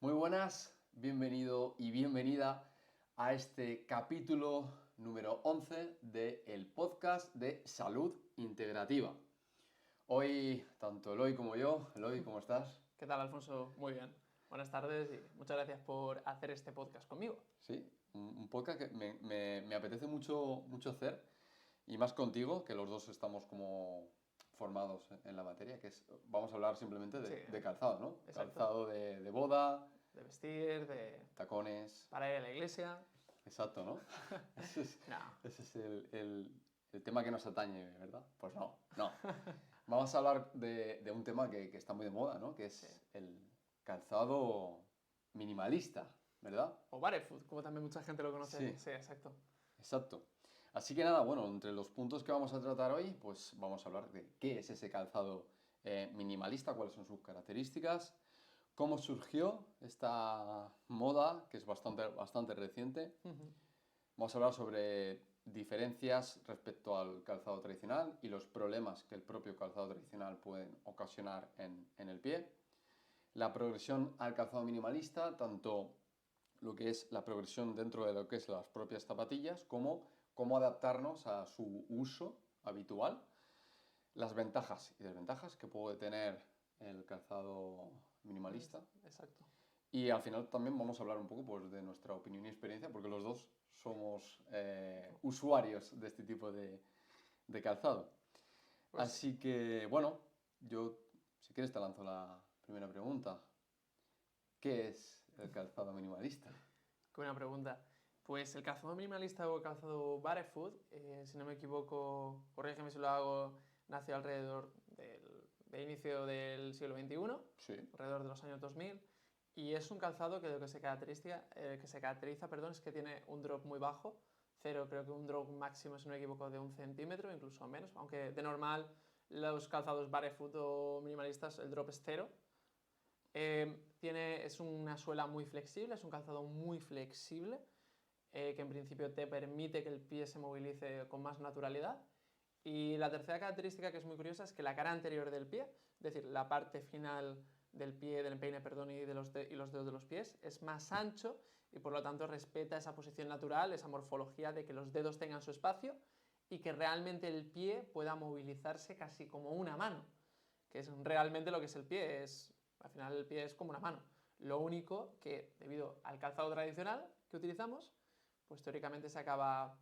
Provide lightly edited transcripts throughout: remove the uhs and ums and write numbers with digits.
Muy buenas, bienvenido y bienvenida a este capítulo número 11 del podcast de Salud Integrativa. Hoy, tanto Eloy como yo, Eloy, ¿cómo estás? ¿Qué tal, Alfonso? Muy bien. Buenas tardes y muchas gracias por hacer este podcast conmigo. Sí, un podcast que me apetece mucho hacer, y más contigo, que los dos estamos como formados en la materia, vamos a hablar simplemente Sí, de calzado, ¿no? exacto. Calzado de boda, De vestir, de tacones. para ir a la iglesia. Exacto, ¿no? Ese es, No. ese es el tema que nos atañe, ¿verdad? Pues no. Vamos a hablar de un tema que está muy de moda, ¿no? Que Sí. es el calzado minimalista, ¿verdad? O barefoot, como también mucha gente lo conoce. Sí, Sí, exacto. exacto. Así que nada, bueno, entre los puntos que vamos a tratar hoy, pues vamos a hablar de qué es ese calzado minimalista, cuáles son sus características, cómo surgió esta moda, que es bastante reciente. Vamos a hablar sobre diferencias respecto al calzado tradicional y los problemas que el propio calzado tradicional pueden ocasionar en el pie. La progresión al calzado minimalista, tanto lo que es la progresión dentro de lo que es las propias zapatillas, como cómo adaptarnos a su uso habitual, las ventajas y desventajas que puede tener el calzado minimalista. Exacto. Y al final también vamos a hablar un poco pues, de nuestra opinión y experiencia, porque los dos somos usuarios de este tipo de calzado. Pues sí. Así que, bueno, yo, si quieres, te lanzo la primera pregunta. ¿Qué es el calzado minimalista? Qué buena pregunta. Pues el calzado minimalista o el calzado barefoot, si no me equivoco, corrígeme si lo hago, nació alrededor del inicio del siglo XXI, Sí, alrededor de los años 2000, y es un calzado que lo que se caracteriza, perdón, es que tiene un drop muy bajo, cero, creo que un drop máximo, si no me equivoco, de 1 centímetro, incluso menos, aunque de normal los calzados barefoot o minimalistas el drop es cero. Es una suela muy flexible, es un calzado muy flexible, que en principio te permite que el pie se movilice con más naturalidad. Y la tercera característica que es muy curiosa es que la cara anterior del pie, es decir, la parte final del pie, del empeine, perdón, y los dedos de los pies, es más ancho y por lo tanto respeta esa posición natural, esa morfología de que los dedos tengan su espacio y que realmente el pie pueda movilizarse casi como una mano, que es realmente lo que es el pie, al final el pie es como una mano. Lo único que, debido al calzado tradicional que utilizamos, pues teóricamente se acaba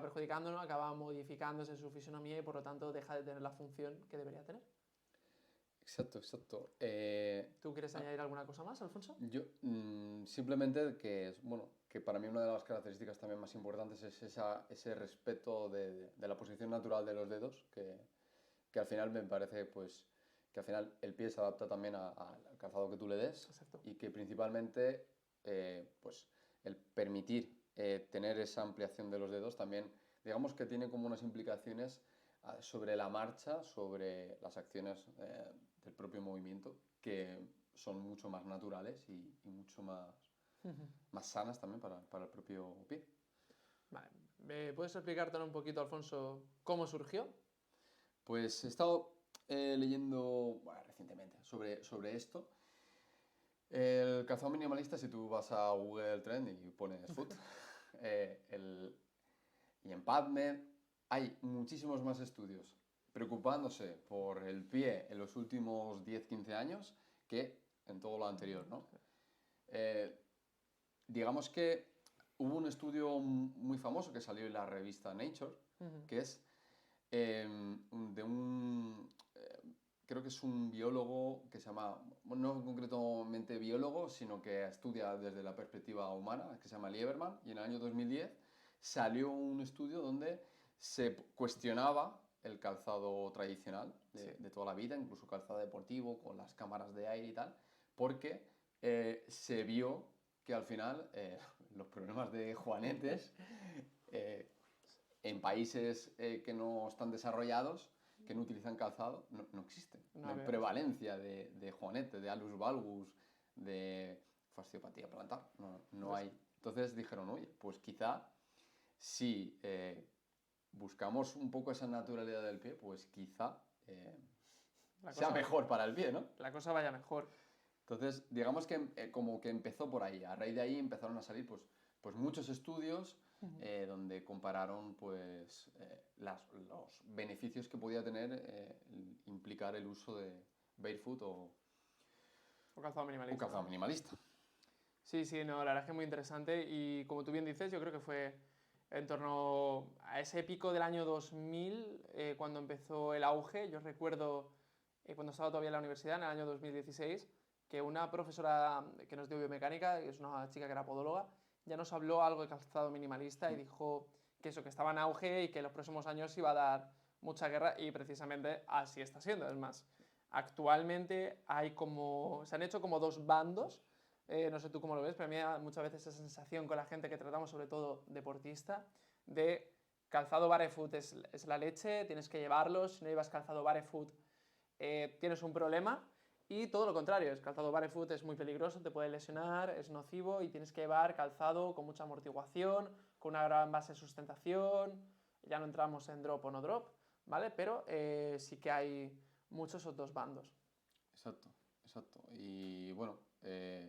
perjudicando, ¿no? Acaba modificándose su fisonomía y por lo tanto deja de tener la función que debería tener. exacto. ¿Tú quieres añadir alguna cosa más, Alfonso? Yo simplemente que para mí una de las características también más importantes es ese respeto de la posición natural de los dedos, que al final me parece pues que al final el pie se adapta también al calzado que tú le des, Exacto. y que principalmente pues el permitir tener esa ampliación de los dedos también, digamos que tiene como unas implicaciones sobre la marcha, sobre las acciones del propio movimiento, que son mucho más naturales y mucho más sanas también para el propio pie. Vale. ¿Me puedes explicártelo un poquito, Alfonso, cómo surgió? Pues he estado leyendo recientemente sobre esto. El calzado minimalista, si tú vas a Google Trend y pones foot, eh, el- y en PubMed hay muchísimos más estudios preocupándose por el pie en los últimos 10-15 años que en todo lo anterior, ¿no? Eh, digamos que hubo un estudio muy famoso que salió en la revista Nature, que es de creo que es un biólogo que se llama, bueno, no concretamente biólogo, sino que estudia desde la perspectiva humana, que se llama Lieberman, y en el año 2010 salió un estudio donde se cuestionaba el calzado tradicional Sí. de toda la vida, incluso calzado deportivo, con las cámaras de aire y tal, porque se vio que al final los problemas de juanetes eh, en países que no están desarrollados, que no utilizan calzado, no existen. No No hay había, sí. prevalencia de juanete, de alus valgus, de fasciopatía plantar. No Entonces, hay. Entonces dijeron, oye, pues quizá si buscamos un poco esa naturalidad del pie, pues quizá la sea cosa, mejor para el pie, ¿no? la cosa vaya mejor. Entonces, digamos que como que empezó por ahí. A raíz de ahí empezaron a salir pues muchos estudios donde compararon pues los beneficios que podía tener implicar el uso de barefoot O calzado o minimalista. calzado ¿no? minimalista. Sí, sí, no, la verdad es que es muy interesante y como tú bien dices, yo creo que fue en torno a ese pico del año 2000, cuando empezó el auge. Yo recuerdo cuando estaba todavía en la universidad, en el año 2016, que una profesora que nos dio biomecánica, que es una chica que era podóloga, ya nos habló algo de calzado minimalista y dijo que eso, que estaba en auge y que en los próximos años iba a dar mucha guerra y precisamente así está siendo. Es más, actualmente se han hecho como dos bandos. No sé tú cómo lo ves, pero a mí me da muchas veces esa sensación con la gente que tratamos, sobre todo deportista, de calzado barefoot es la leche, tienes que llevarlo, si no llevas calzado barefoot tienes un problema. Y todo lo contrario, el calzado barefoot es muy peligroso, te puede lesionar, es nocivo y tienes que llevar calzado con mucha amortiguación, con una gran base de sustentación. Ya no entramos en drop o no drop, ¿vale? Pero sí que hay muchos esos dos bandos. Exacto, exacto. Y bueno,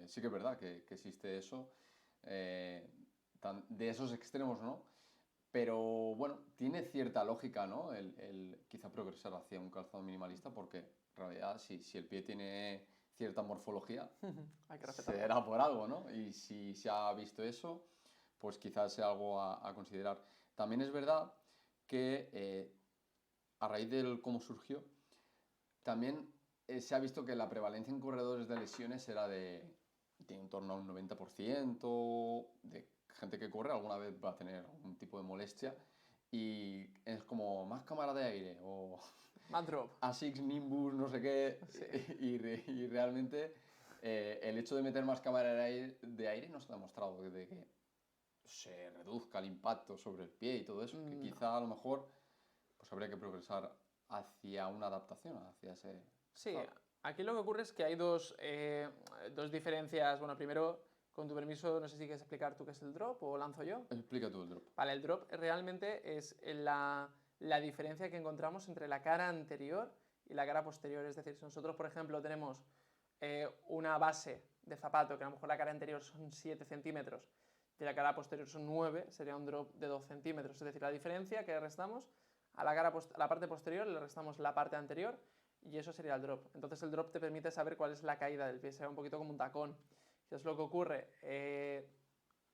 sí que es verdad que existe eso, de esos extremos, ¿no? Pero bueno, tiene cierta lógica, ¿no? El quizá progresar hacia un calzado minimalista, porque en realidad si el pie tiene cierta morfología, Hay que respetarlo. será por algo, ¿no? Y si se ha visto eso, pues quizás sea algo a considerar. También es verdad que a raíz del cómo surgió, también se ha visto que la prevalencia en corredores de lesiones era de en torno a un 90% de gente que corre alguna vez va a tener algún tipo de molestia y es como más cámara de aire o Más drop. ASICS, Nimbus, no sé qué, Sí. y realmente el hecho de meter más cámara de aire no se ha demostrado de que se reduzca el impacto sobre el pie y todo eso, que No. quizá a lo mejor pues habría que progresar hacia una adaptación, hacia ese Sí, calzado. aquí lo que ocurre es que hay dos diferencias. Bueno, primero, con tu permiso, no sé si quieres explicar tú qué es el drop o lanzo yo. Explica tú el drop. Vale, el drop realmente es la diferencia que encontramos entre la cara anterior y la cara posterior. Es decir, si nosotros, por ejemplo, tenemos una base de zapato que a lo mejor la cara anterior son 7 centímetros y la cara posterior son 9, sería un drop de 2 centímetros. Es decir, la diferencia que restamos a la parte posterior le restamos la parte anterior y eso sería el drop. Entonces el drop te permite saber cuál es la caída del pie, será un poquito como un tacón. ¿Qué es lo que ocurre?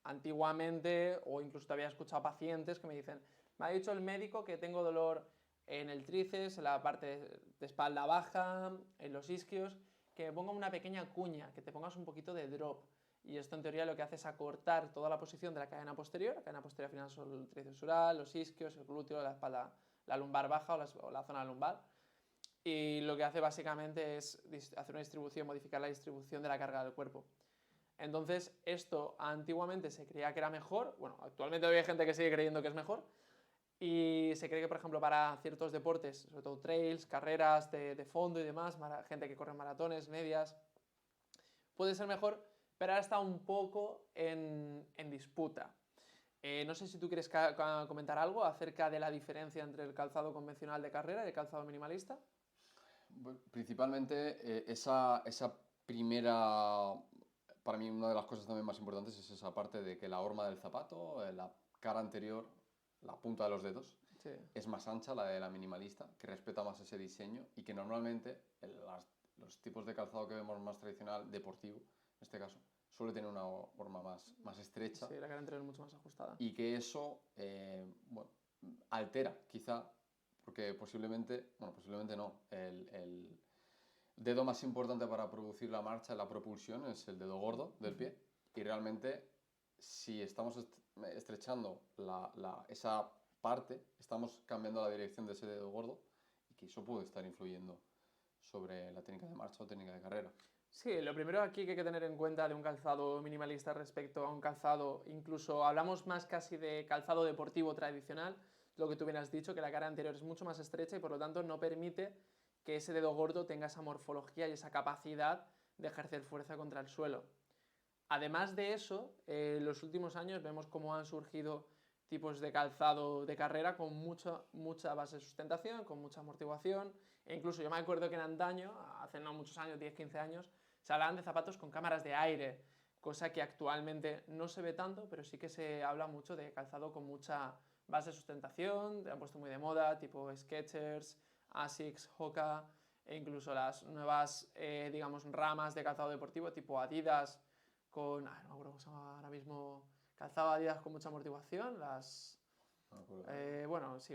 Antiguamente, o incluso te había escuchado pacientes que me dicen, me ha dicho el médico que tengo dolor en el tríceps, en la parte de espalda baja, en los isquios, que me ponga una pequeña cuña, que te pongas un poquito de drop. Y esto en teoría lo que hace es acortar toda la posición de la cadena posterior. La cadena posterior al final son el tríceps sural, los isquios, el glúteo, la espalda, la lumbar baja o la zona lumbar. Y lo que hace básicamente es hacer una distribución, modificar la distribución de la carga del cuerpo. Entonces, esto antiguamente se creía que era mejor, bueno, actualmente todavía hay gente que sigue creyendo que es mejor, y se cree que, por ejemplo, para ciertos deportes, sobre todo trails, carreras de fondo y demás, gente que corre maratones, medias, puede ser mejor, pero ahora está un poco en disputa. No sé si tú quieres comentar algo acerca de la diferencia entre el calzado convencional de carrera y el calzado minimalista. Bueno, principalmente esa primera, para mí una de las cosas también más importantes es esa parte de que la horma del zapato, la cara anterior, la punta de los dedos, Sí. es más ancha, la de la minimalista, que respeta más ese diseño y que normalmente los tipos de calzado que vemos más tradicional, deportivo, en este caso, suele tener una horma más estrecha Sí, la cara anterior es mucho más ajustada. y que eso bueno, altera quizá, porque posiblemente no, el dedo más importante para producir la marcha, la propulsión, es el dedo gordo del pie y realmente si estamos estrechando esa parte, estamos cambiando la dirección de ese dedo gordo y que eso puede estar influyendo sobre la técnica de marcha o técnica de carrera. Sí, lo primero aquí que hay que tener en cuenta de un calzado minimalista respecto a un calzado, incluso hablamos más casi de calzado deportivo tradicional, lo que tú bien has dicho, que la cara anterior es mucho más estrecha y por lo tanto no permite que ese dedo gordo tenga esa morfología y esa capacidad de ejercer fuerza contra el suelo. Además de eso, en los últimos años vemos cómo han surgido tipos de calzado de carrera con mucha base de sustentación, con mucha amortiguación, e incluso yo me acuerdo que en antaño, hace no muchos años, 10-15 años, se hablaban de zapatos con cámaras de aire, cosa que actualmente no se ve tanto, pero sí que se habla mucho de calzado con mucha base de sustentación, han puesto muy de moda, tipo Skechers, Asics, Hoka, e incluso las nuevas, digamos, ramas de calzado deportivo, tipo Adidas, con, no me acuerdo cómo se llama ahora mismo, calzado Adidas con mucha amortiguación, bueno, sí,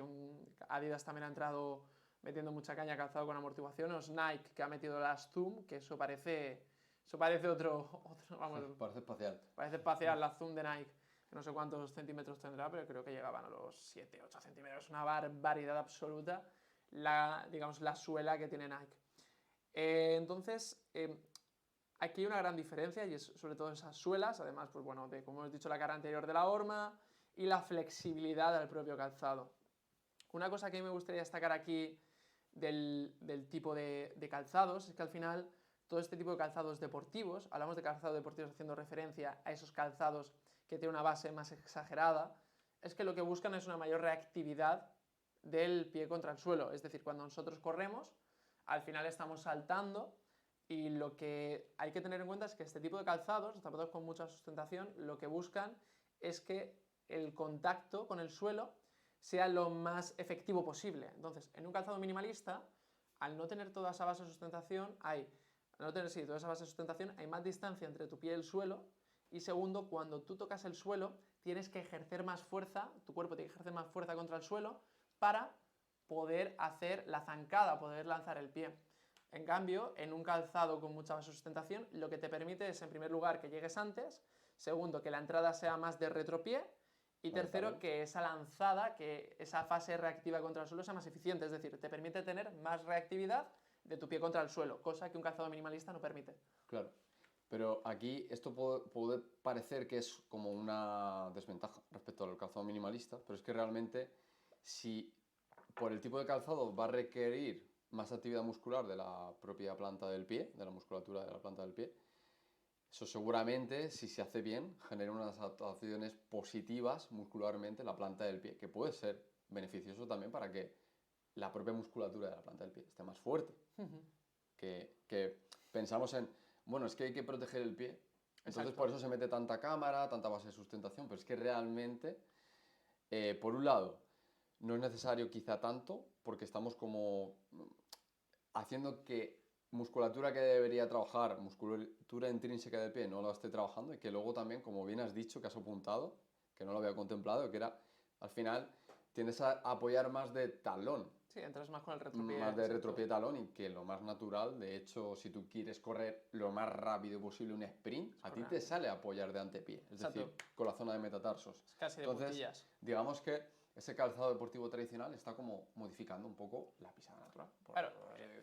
Adidas también ha entrado metiendo mucha caña calzado con amortiguación, o Nike, que ha metido las Zoom, que eso parece vamos, Parece espacial. Parece espacial la Zoom de Nike, que no sé cuántos centímetros tendrá, pero creo que llegaban a los 7, 8 centímetros, una barbaridad absoluta, digamos, la suela que tiene Nike. Entonces, aquí hay una gran diferencia y es sobre todo esas suelas, además, pues bueno, de como hemos dicho, la cara anterior de la horma y la flexibilidad del propio calzado. Una cosa que me gustaría destacar aquí del tipo de calzados es que al final todo este tipo de calzados deportivos, hablamos de calzados deportivos haciendo referencia a esos calzados que tienen una base más exagerada, es que lo que buscan es una mayor reactividad del pie contra el suelo. Es decir, cuando nosotros corremos, al final estamos saltando y lo que hay que tener en cuenta es que este tipo de calzados, zapatos con mucha sustentación, lo que buscan es que el contacto con el suelo sea lo más efectivo posible. Entonces, en un calzado minimalista, al no tener toda esa base de sustentación, hay más distancia entre tu pie y el suelo, y segundo, cuando tú tocas el suelo, tienes que ejercer más fuerza, tu cuerpo tiene que ejercer más fuerza contra el suelo para poder hacer la zancada, poder lanzar el pie. En cambio, en un calzado con mucha base de sustentación, lo que te permite es, en primer lugar, que llegues antes, segundo, que la entrada sea más de retropié, y tercero, que esa lanzada, que esa fase reactiva contra el suelo sea más eficiente, es decir, te permite tener más reactividad de tu pie contra el suelo, cosa que un calzado minimalista no permite. Claro, pero aquí esto puede parecer que es como una desventaja respecto al calzado minimalista, pero es que realmente si por el tipo de calzado va a requerir más actividad muscular de la propia planta del pie, de la musculatura de la planta del pie, eso seguramente, si se hace bien, genera unas adaptaciones positivas muscularmente en la planta del pie, que puede ser beneficioso también para que la propia musculatura de la planta del pie esté más fuerte. Que pensamos en, bueno, es que hay que proteger el pie, entonces por eso se mete tanta cámara, tanta base de sustentación, pero es que realmente, por un lado, no es necesario quizá tanto, porque estamos como haciendo que musculatura que debería trabajar, musculatura intrínseca del pie, no la esté trabajando, y que luego también, como bien has dicho, que has apuntado, que no lo había contemplado, que era, al final, tiendes a apoyar más de talón. Sí, entras más con el retropié. Más de retropié talón, y que lo más natural, de hecho, si tú quieres correr lo más rápido posible un sprint, a ti te sale apoyar de antepié, es decir, con la zona de metatarsos. Es casi de puntillas. Digamos que ese calzado deportivo tradicional está como modificando un poco la pisada natural. Claro,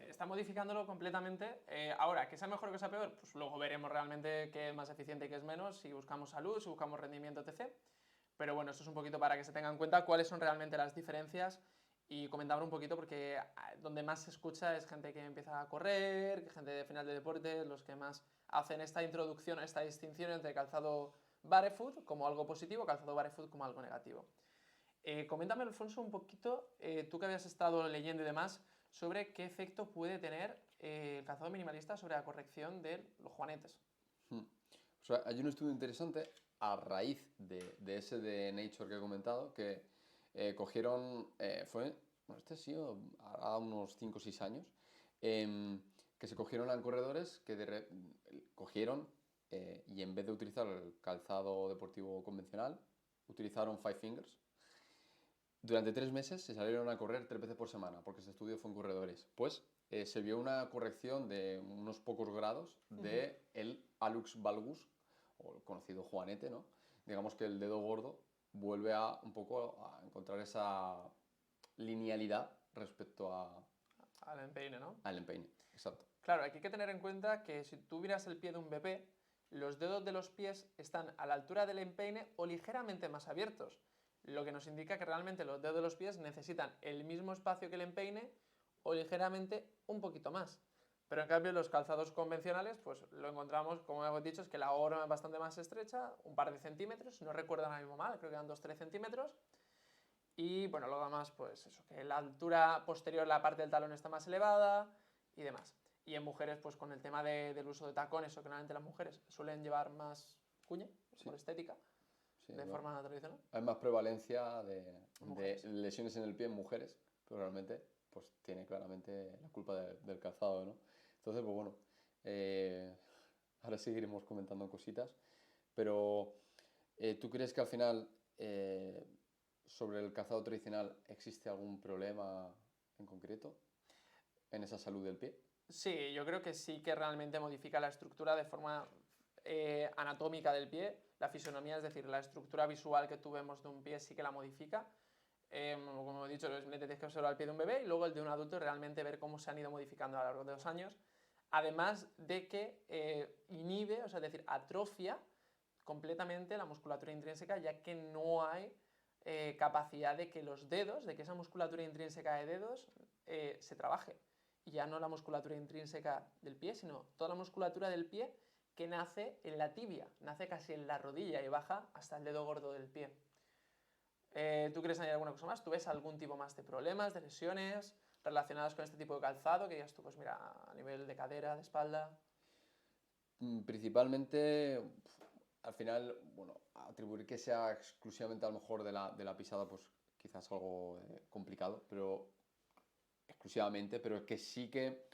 está modificándolo completamente. Ahora, que sea mejor o que sea peor, pues luego veremos realmente qué es más eficiente y qué es menos, si buscamos salud, si buscamos rendimiento, etc. Pero bueno, esto es un poquito para que se tengan en cuenta cuáles son realmente las diferencias y comentar un poquito, porque donde más se escucha es gente que empieza a correr, gente de final de deporte, los que más hacen esta introducción, esta distinción entre calzado barefoot como algo positivo, calzado barefoot como algo negativo. Coméntame, Alfonso, un poquito, tú que habías estado leyendo y demás, sobre qué efecto puede tener el calzado minimalista sobre la corrección de los juanetes. O sea, hay un estudio interesante a raíz de ese de Nature que he comentado, que cogieron, este ha sido hará unos 5 o 6 años, que se cogieron a corredores que cogieron y en vez de utilizar el calzado deportivo convencional, utilizaron Five Fingers. Durante 3 meses se salieron a correr 3 veces por semana, porque ese estudio fue en corredores. Pues se vio una corrección de unos pocos grados de el hallux valgus, o el conocido juanete, ¿no? Digamos que el dedo gordo vuelve un poco a encontrar esa linealidad respecto al empeine, ¿no? Al empeine, exacto. Claro, aquí hay que tener en cuenta que si tú miras el pie de un bebé, los dedos de los pies están a la altura del empeine o ligeramente más abiertos, lo que nos indica que realmente los dedos de los pies necesitan el mismo espacio que el empeine o ligeramente un poquito más. Pero en cambio los calzados convencionales, pues lo encontramos, como hemos dicho, es que la horma es bastante más estrecha, un par de centímetros, no recuerdo ahora mismo mal, creo que eran 2-3 centímetros. Y bueno, lo demás, pues eso, que la altura posterior, la parte del talón está más elevada y demás. Y en mujeres, pues con el tema del uso de tacones, o que normalmente las mujeres suelen llevar más cuña, por estética, Sí, de forma tradicional. hay más prevalencia de Mujeres. lesiones en el pie en mujeres, pero realmente pues tiene claramente la culpa del calzado, ¿no? Entonces, pues bueno, ahora seguiremos comentando cositas, pero ¿tú crees que al final sobre el calzado tradicional existe algún problema en concreto en esa salud del pie? Sí, yo creo que sí que realmente modifica la estructura de forma anatómica del pie, la fisonomía, es decir, la estructura visual que tú vemos de un pie sí que la modifica. Como he dicho, le tienes que observar el pie de un bebé y luego el de un adulto y realmente ver cómo se han ido modificando a lo largo de los años. Además de que inhibe, o sea, es decir, atrofia completamente la musculatura intrínseca, ya que no hay capacidad de que los dedos, de que esa musculatura intrínseca de dedos se trabaje. Y ya no la musculatura intrínseca del pie, sino toda la musculatura del pie que nace en la tibia, nace casi en la rodilla y baja hasta el dedo gordo del pie. ¿Tú quieres añadir alguna cosa más? ¿Tú ves algún tipo más de problemas, de lesiones relacionadas con este tipo de calzado? Que digas tú, pues mira, a nivel de cadera, de espalda. Principalmente, al final, bueno, atribuir que sea exclusivamente a lo mejor de la pisada, pues quizás algo complicado, pero exclusivamente, pero es que sí que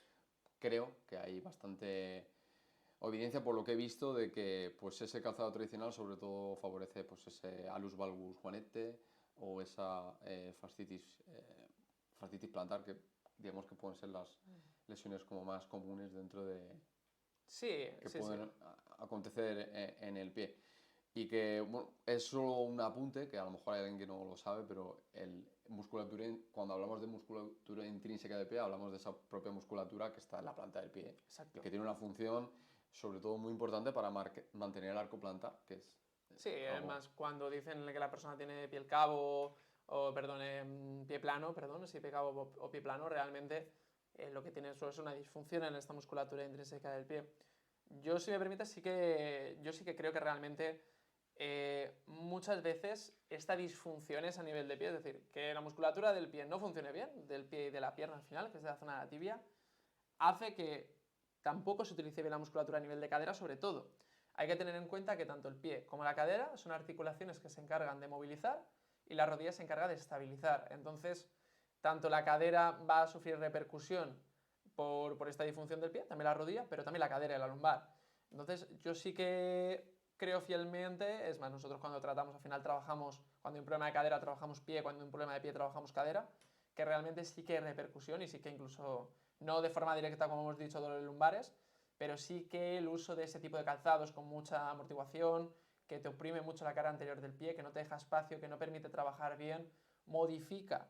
creo que hay bastante evidencia por lo que he visto de que pues ese calzado tradicional sobre todo favorece pues ese alus valgus guanete o esa fascitis plantar que digamos que pueden ser las lesiones como más comunes dentro de Sí, que sí, pueden sí. acontecer en el pie. Y que, bueno, es solo un apunte, que a lo mejor hay alguien que no lo sabe, pero cuando hablamos de musculatura intrínseca del pie, hablamos de esa propia musculatura que está en la planta del pie y Exacto. que tiene una función, sobre todo, muy importante para mantener el arco plantar, que es Sí, algo... además cuando dicen que la persona tiene piel cabo, o perdón, pie plano, perdón, si pie cabo o pie plano, realmente lo que tiene eso es una disfunción en esta musculatura intrínseca del pie. Yo, si me permites, yo sí que creo que realmente muchas veces esta disfunción es a nivel de pie, es decir, que la musculatura del pie no funcione bien, del pie y de la pierna al final, que es de la zona de la tibia, hace que tampoco se utilice bien la musculatura a nivel de cadera, sobre todo. Hay que tener en cuenta que tanto el pie como la cadera son articulaciones que se encargan de movilizar y la rodilla se encarga de estabilizar. Entonces, tanto la cadera va a sufrir repercusión por esta disfunción del pie, también la rodilla, pero también la cadera y la lumbar. Entonces, yo sí que creo fielmente, es más, nosotros cuando tratamos, al final trabajamos, cuando hay un problema de cadera trabajamos pie, cuando hay un problema de pie trabajamos cadera, que realmente sí que hay repercusión y sí que incluso, no de forma directa como hemos dicho, dolores lumbares, pero sí que el uso de ese tipo de calzados con mucha amortiguación, que te oprime mucho la cara anterior del pie, que no te deja espacio, que no permite trabajar bien, modifica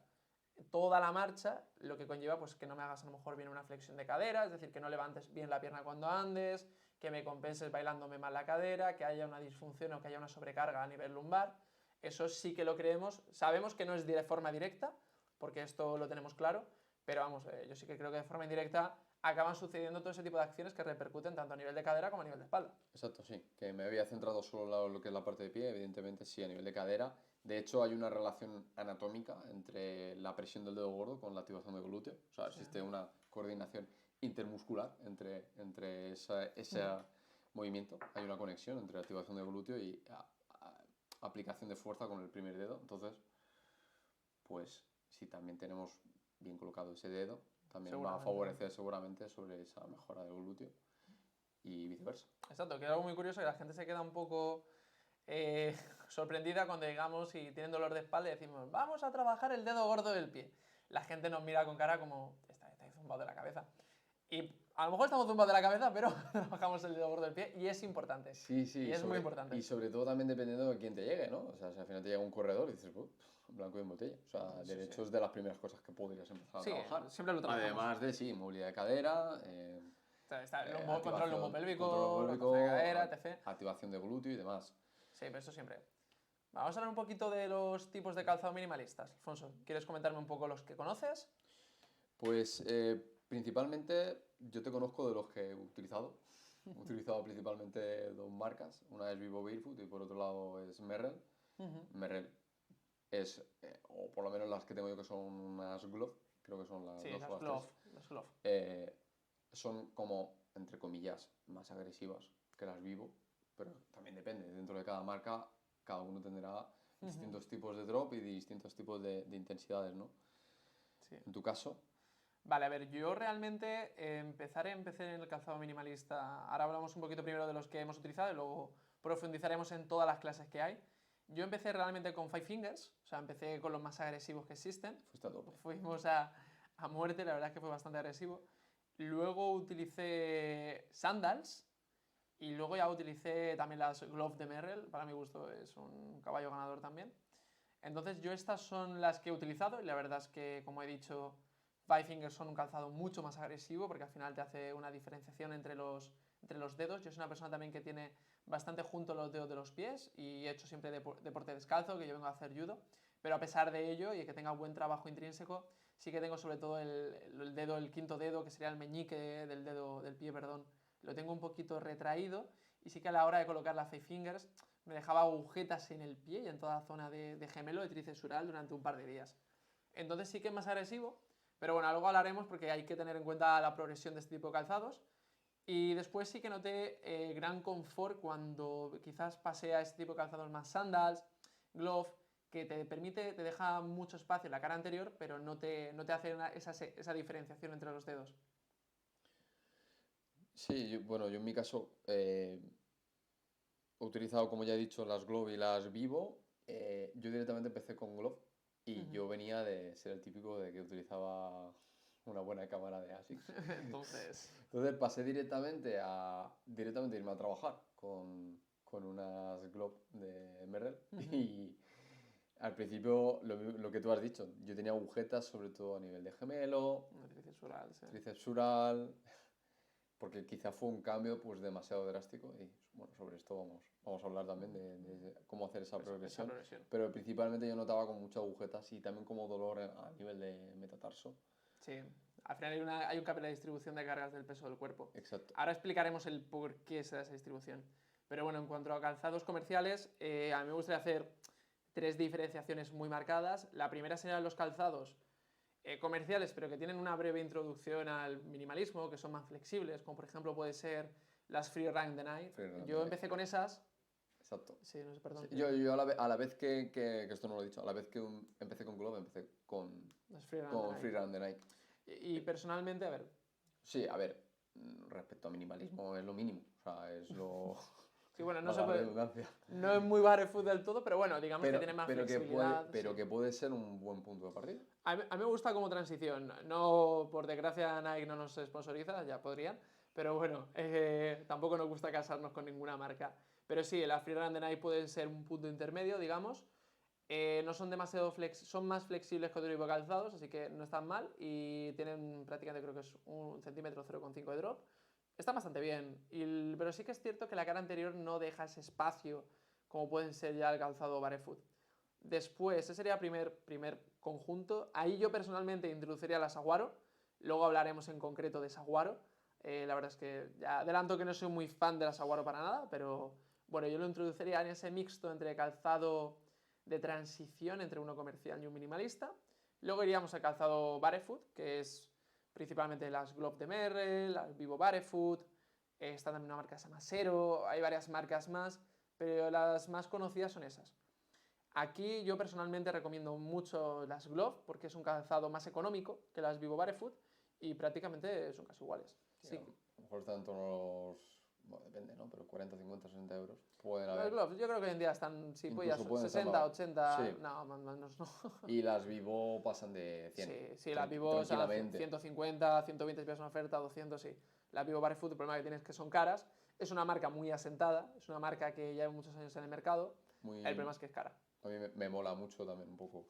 toda la marcha, lo que conlleva pues que no me hagas a lo mejor bien una flexión de cadera, es decir, que no levantes bien la pierna cuando andes, que me compenses bailándome mal la cadera, que haya una disfunción o que haya una sobrecarga a nivel lumbar. Eso sí que lo creemos, sabemos que no es de forma directa, porque esto lo tenemos claro, pero vamos, yo sí que creo que de forma indirecta acaban sucediendo todo ese tipo de acciones que repercuten tanto a nivel de cadera como a nivel de espalda. Exacto, sí, que me había centrado solo en lo que es la parte de pie, evidentemente sí, a nivel de cadera. De hecho, hay una relación anatómica entre la presión del dedo gordo con la activación del glúteo. O sea, Sí. existe una coordinación intermuscular entre ese movimiento. Hay una conexión entre la activación del glúteo y aplicación de fuerza con el primer dedo. Entonces, pues si también tenemos bien colocado ese dedo, también va a favorecer seguramente sobre esa mejora del glúteo y viceversa. Exacto, que es algo muy curioso que la gente se queda un poco sorprendida cuando llegamos y tienen dolor de espalda y decimos, vamos a trabajar el dedo gordo del pie. La gente nos mira con cara como, está zumbado de la cabeza. Y a lo mejor estamos zumbados de la cabeza, pero trabajamos el dedo gordo del pie y es importante. Sí, sí, y es muy importante. Y sobre todo también dependiendo de quién te llegue, ¿no? O sea, si al final te llega un corredor y dices, blanco y en botella. O sea, Sí, derechos sí. de las primeras cosas que podrías empezar a Sí, trabajar. siempre lo trabajamos. Además de, sí, movilidad de cadera, Está el control control lumbopélvico, rotación de pélvico, cadera, etc. activación de glúteo y demás. Sí, pero eso siempre. Vamos a hablar un poquito de los tipos de calzado minimalistas. Alfonso, ¿quieres comentarme un poco los que conoces? Pues principalmente yo te conozco de los que he utilizado. He utilizado principalmente dos marcas. Una es Vivo Barefoot y por otro lado es Merrell. Merrell es, o por lo menos las que tengo yo que son unas Glove, creo que son las Sí, dos o las las glove. tres. Las glove. son como, entre comillas, más agresivas que las Vivo, pero también depende. Dentro de cada marca, cada uno tendrá distintos tipos de drop y distintos tipos de intensidades, ¿no? Sí. En tu caso, Vale, a ver, yo realmente empecé en el calzado minimalista. Ahora hablamos un poquito primero de los que hemos utilizado y luego profundizaremos en todas las clases que hay. Yo empecé realmente con Five Fingers, o sea, empecé con los más agresivos que existen. fuiste a tope. Fuimos a muerte, la verdad es que fue bastante agresivo. Luego utilicé Sandals y luego ya utilicé también las Glove de Merrell. Para mi gusto es un caballo ganador también. Entonces yo estas son las que he utilizado y la verdad es que, como he dicho, Five Fingers son un calzado mucho más agresivo porque al final te hace una diferenciación entre los dedos. Yo soy una persona también que tiene bastante juntos los dedos de los pies y he hecho siempre deporte descalzo, que yo vengo a hacer judo, pero a pesar de ello y que tenga buen trabajo intrínseco, sí que tengo sobre todo el dedo, el quinto dedo, que sería el meñique del pie, perdón, lo tengo un poquito retraído y sí que a la hora de colocar las Five Fingers me dejaba agujetas en el pie y en toda la zona de gemelo, de tríceps ural durante un par de días. Entonces sí que es más agresivo, pero bueno, luego hablaremos porque hay que tener en cuenta la progresión de este tipo de calzados. Y después sí que noté gran confort cuando quizás pasé a este tipo de calzados más sandals, glove, que te permite, te deja mucho espacio en la cara anterior, pero no te hace esa diferenciación entre los dedos. Sí, bueno, yo en mi caso he utilizado, como ya he dicho, las Glove y las Vivo. Yo directamente empecé con Glove y yo venía de ser el típico de que utilizaba una buena cámara de ASICS. Entonces, Entonces pasé directamente a irme a trabajar con unas Glove de Merrell y al principio lo que tú has dicho, yo tenía agujetas sobre todo a nivel de gemelo, tríceps ural, sí. tríceps ural, porque quizá fue un cambio pues demasiado drástico y bueno, sobre esto vamos a hablar también de cómo hacer esa progresión, pero principalmente yo notaba con muchas agujetas y también como dolor a nivel de metatarso. Sí, al final hay un cambio en la distribución de cargas del peso del cuerpo. Exacto. Ahora explicaremos el por qué se da esa distribución. Pero bueno, en cuanto a calzados comerciales, a mí me gustaría hacer tres diferenciaciones muy marcadas. La primera serían los calzados comerciales, pero que tienen una breve introducción al minimalismo, que son más flexibles, como por ejemplo puede ser las Free Run the Night. Yo empecé con esas. Exacto. Sí, no sé, perdón. Sí, yo a la vez que esto no lo he dicho, a la vez que empecé con Glove, empecé con Free Run the Night. Y personalmente, a ver. Sí, a ver, respecto a minimalismo es lo mínimo, o sea, es lo... Sí, bueno, no es muy barefoot del todo, pero bueno, digamos que tiene más flexibilidad. Pero que puede ser un buen punto de partida. A mí me gusta como transición. No, por desgracia, Nike no nos sponsoriza, ya podrían. Pero bueno, tampoco nos gusta casarnos con ninguna marca. Pero sí, la Freerun de Nike puede ser un punto intermedio, digamos. No son demasiado son más flexibles que otro tipo de calzados, así que no están mal. Y tienen prácticamente, creo que es 1 centímetro 0,5 de drop. Está bastante bien, pero sí que es cierto que la cara anterior no deja ese espacio como pueden ser ya el calzado barefoot. Después, ese sería primer conjunto. Ahí yo personalmente introduciría la Saguaro. Luego hablaremos en concreto de Saguaro. La verdad es que ya adelanto que no soy muy fan de la Saguaro para nada, pero bueno, yo lo introduciría en ese mixto entre calzado de transición entre uno comercial y un minimalista. Luego iríamos al calzado barefoot, que es principalmente las Glove de Merrell, las Vivo Barefoot, está también una marca que se llama Sero, hay varias marcas más, pero las más conocidas son esas. Aquí yo personalmente recomiendo mucho las Glove porque es un calzado más económico que las Vivo Barefoot y prácticamente son casi iguales. Sí. A lo mejor están en torno a los... Bueno, depende, ¿no? Pero 40, 50, 60 euros pueden haber. Las Gloves yo creo que hoy en día están, sí, pues ya 60, 80, sí. No, más no. Y las Vivo pasan de 100. Sí, las Vivo son 150, 120 si ves una oferta, 200, sí. Las Vivo Barefoot, el problema que tienes es que son caras. Es una marca muy asentada, es una marca que lleva muchos años en el mercado. El problema es que es cara. A mí me mola mucho también un poco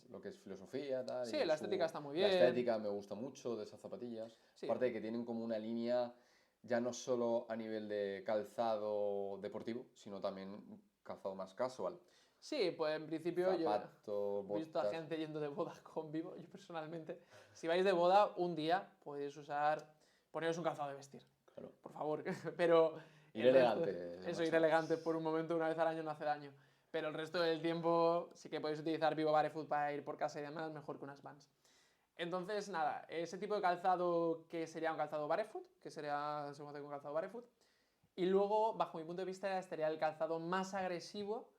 lo que es filosofía, tal. Sí, la estética está muy bien. La estética me gusta mucho de esas zapatillas. Sí. Aparte de que tienen como una línea, ya no solo a nivel de calzado deportivo, sino también calzado más casual. Sí, pues en principio yo he visto a gente yendo de boda con Vivo. Yo personalmente, si vais de boda un día, podéis poneros un calzado de vestir. Claro. Por favor, pero... Ir elegante. Eso, ir elegante por un momento, una vez al año no hace daño. Pero el resto del tiempo sí que podéis utilizar Vivo Barefoot para ir por casa y demás, mejor que unas Vans. Entonces, nada, ese tipo de calzado que sería un calzado barefoot, que se conoce como calzado barefoot. Y luego, bajo mi punto de vista, estaría el calzado más agresivo,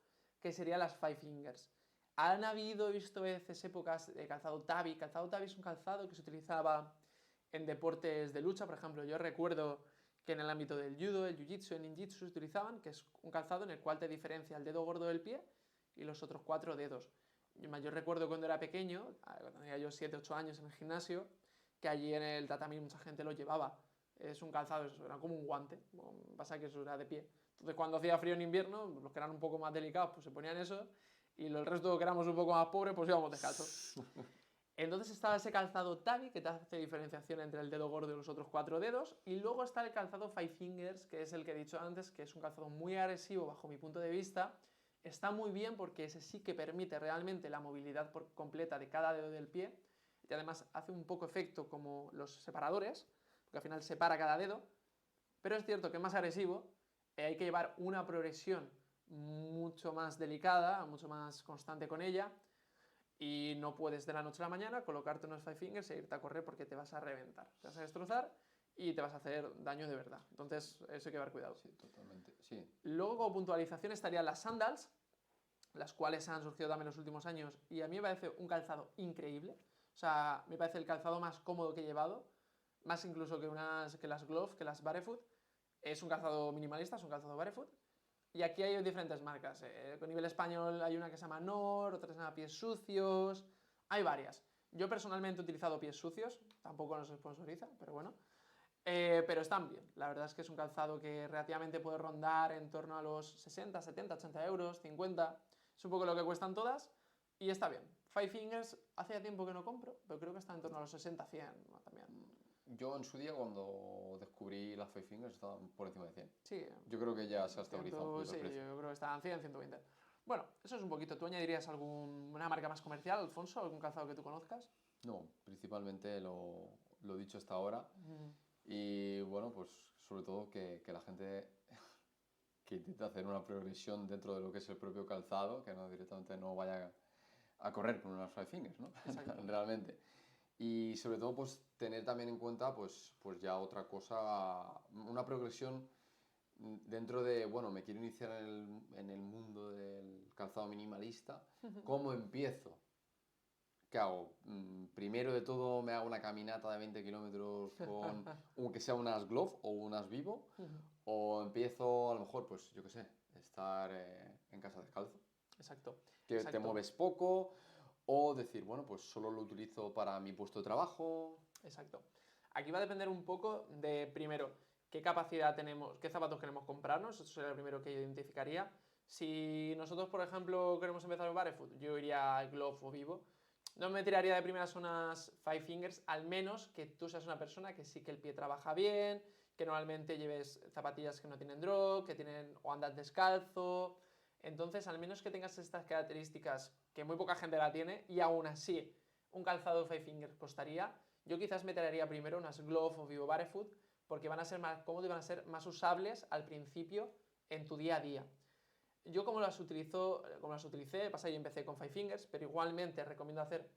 que sería las Five Fingers. Han habido, he visto veces, épocas de calzado tabi. Calzado tabi es un calzado que se utilizaba en deportes de lucha, por ejemplo. Yo recuerdo que en el ámbito del judo, el jiu-jitsu, el ninjitsu se utilizaban, que es un calzado en el cual te diferencia el dedo gordo del pie y los otros 4 dedos. Yo recuerdo cuando era pequeño, cuando tenía yo 7, 8 años en el gimnasio, que allí en el tatami mucha gente lo llevaba. Es un calzado, era como un guante, pasa que eso era de pie. Entonces cuando hacía frío en invierno, los que eran un poco más delicados pues se ponían eso, y el resto que éramos un poco más pobres pues íbamos descalzos. Entonces estaba ese calzado tabi que te hace diferenciación entre el dedo gordo y los otros 4 dedos, y luego está el calzado Five Fingers, que es el que he dicho antes, que es un calzado muy agresivo bajo mi punto de vista. Está muy bien porque ese sí que permite realmente la movilidad completa de cada dedo del pie, y además hace un poco efecto como los separadores, porque al final separa cada dedo, pero es cierto que es más agresivo, hay que llevar una progresión mucho más delicada, mucho más constante con ella, y no puedes de la noche a la mañana colocarte unos Five Fingers e irte a correr porque te vas a reventar, te vas a destrozar y te vas a hacer daño de verdad. Entonces, eso hay que llevar cuidado. Sí, totalmente. Sí. Luego, como puntualización, estarían las sandals, las cuales han surgido también en los últimos años, y a mí me parece un calzado increíble. O sea, me parece el calzado más cómodo que he llevado, más incluso que las Glove, que las Barefoot. Es un calzado minimalista, es un calzado Barefoot. Y aquí hay diferentes marcas. A nivel español hay una que se llama Nor, otra que se llama Pies Sucios. Hay varias. Yo personalmente he utilizado Pies Sucios, tampoco nos sponsoriza, pero bueno. Pero están bien. La verdad es que es un calzado que relativamente puede rondar en torno a los 60, 70, 80 euros, 50. Es un poco lo que cuestan todas y está bien. Five Fingers hace ya tiempo que no compro, pero creo que está en torno a los 60, 100 también. Yo en su día, cuando descubrí las Five Fingers, estaban por encima de 100. Sí. Yo creo que ya se ha estabilizado un poquito Sí, el precio. yo creo que estaban 100, 120. Bueno, eso es un poquito. ¿Tú añadirías alguna marca más comercial, Alfonso? ¿Algún calzado que tú conozcas? No, principalmente lo dicho hasta ahora. Mm, Y bueno, pues sobre todo que la gente que intente hacer una progresión dentro de lo que es el propio calzado, que no directamente no vaya a correr con unas Five Fingers, ¿no? exacto. Realmente. Y sobre todo pues tener también en cuenta pues ya otra cosa, una progresión dentro de, bueno, me quiero iniciar en el mundo del calzado minimalista, ¿cómo empiezo? ¿Qué hago? Primero de todo me hago una caminata de 20 kilómetros con, aunque sea unas Glove o unas Vivo, o empiezo a lo mejor, pues yo qué sé, estar en casa descalzo, Exacto. que te Exacto. mueves poco, o decir, bueno, pues solo lo utilizo para mi puesto de trabajo. Exacto. Aquí va a depender un poco de, primero, qué capacidad tenemos, qué zapatos queremos comprarnos, eso sería lo primero que yo identificaría. Si nosotros, por ejemplo, queremos empezar en barefoot, yo iría a Glove o Vivo. No me tiraría de primeras unas Five Fingers, al menos que tú seas una persona que sí que el pie trabaja bien, que normalmente lleves zapatillas que no tienen drop, que tienen o andas descalzo. Entonces, al menos que tengas estas características que muy poca gente la tiene, y aún así un calzado Five Fingers costaría, yo quizás me traería primero unas Glove o Vivo Barefoot, porque van a ser más cómodos y van a ser más usables al principio en tu día a día. Yo como las utilicé, pasa yo empecé con Five Fingers, pero igualmente recomiendo hacer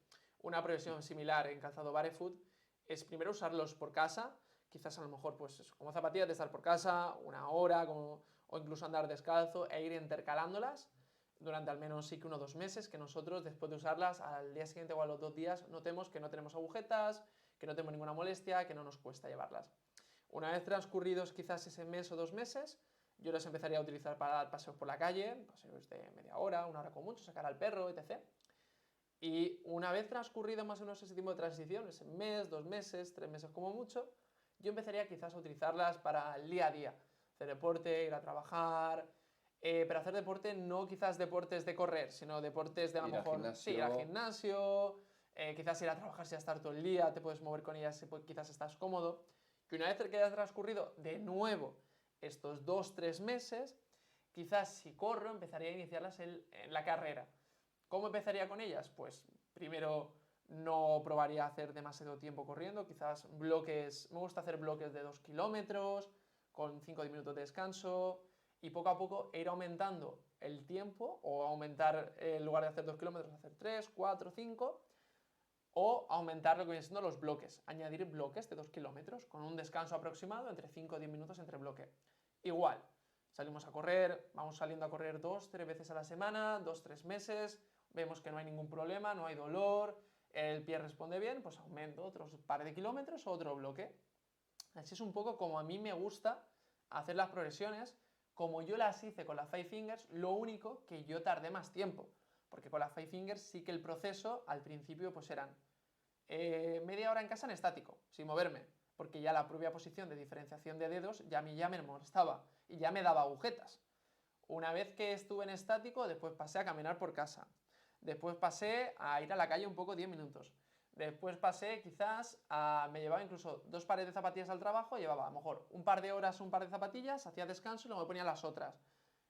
una progresión similar en calzado barefoot, es primero usarlos por casa, quizás a lo mejor pues eso, como zapatillas de estar por casa, una hora, o incluso andar descalzo e ir intercalándolas durante al menos sí que 1 o 2 meses, que nosotros después de usarlas al día siguiente o a los 2 días notemos que no tenemos agujetas, que no tenemos ninguna molestia, que no nos cuesta llevarlas. Una vez transcurridos quizás ese mes o 2 meses, yo las empezaría a utilizar para dar paseos por la calle, paseos de media hora, 1 hora con mucho, sacar al perro, etc. Y una vez transcurrido más o menos ese tipo de transición, ese mes, 2 meses, 3 meses como mucho, yo empezaría quizás a utilizarlas para el día a día. Hacer deporte, ir a trabajar, pero hacer deporte no quizás deportes de correr, sino deportes de a lo mejor, sí, ir al gimnasio, quizás ir a trabajar si a estar todo el día, te puedes mover con ellas, quizás estás cómodo. Y una vez que haya transcurrido de nuevo estos 2-3 meses, quizás si corro empezaría a iniciarlas en la carrera. ¿Cómo empezaría con ellas? Pues primero no probaría hacer demasiado tiempo corriendo, quizás bloques, me gusta hacer bloques de 2 kilómetros, con 5 minutos de descanso, y poco a poco ir aumentando el tiempo, o aumentar, en lugar de hacer 2 kilómetros, hacer 3, 4, 5, o aumentar lo que vienen siendo los bloques, añadir bloques de 2 kilómetros con un descanso aproximado entre 5 o 10 minutos entre bloque. Igual, salimos a correr, vamos saliendo a correr 2-3 veces a la semana, 2-3 meses, vemos que no hay ningún problema, no hay dolor, el pie responde bien, pues aumento otros par de kilómetros o otro bloque. Así es un poco como a mí me gusta hacer las progresiones, como yo las hice con las Five Fingers, lo único que yo tardé más tiempo, porque con las Five Fingers sí que el proceso al principio pues eran media hora en casa en estático, sin moverme, porque ya la propia posición de diferenciación de dedos ya me molestaba y ya me daba agujetas. Una vez que estuve en estático, después pasé a caminar por casa, después pasé a ir a la calle un poco 10 minutos, después pasé quizás a... me llevaba incluso 2 pares de zapatillas al trabajo, llevaba a lo mejor un par de horas un par de zapatillas, hacía descanso y luego me ponía las otras.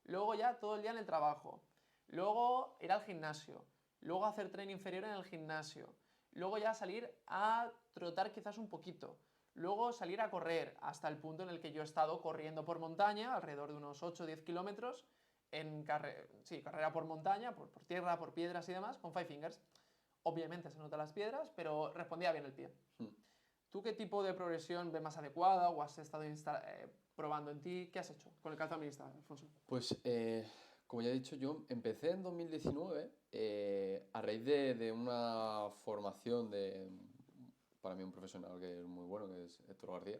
Luego ya todo el día en el trabajo, luego ir al gimnasio, luego hacer tren inferior en el gimnasio, luego ya salir a trotar quizás un poquito, luego salir a correr hasta el punto en el que yo he estado corriendo por montaña, alrededor de unos 8 o 10 kilómetros, en carrera por montaña, por tierra, por piedras y demás, con Five Fingers. Obviamente se notan las piedras, pero respondía bien el pie. ¿Tú qué tipo de progresión ves más adecuada o has estado probando en ti? ¿Qué has hecho con el calzado minista, Alfonso? Pues, como ya he dicho, yo empecé en 2019 a raíz de una formación de, para mí, un profesional que es muy bueno, que es Héctor García,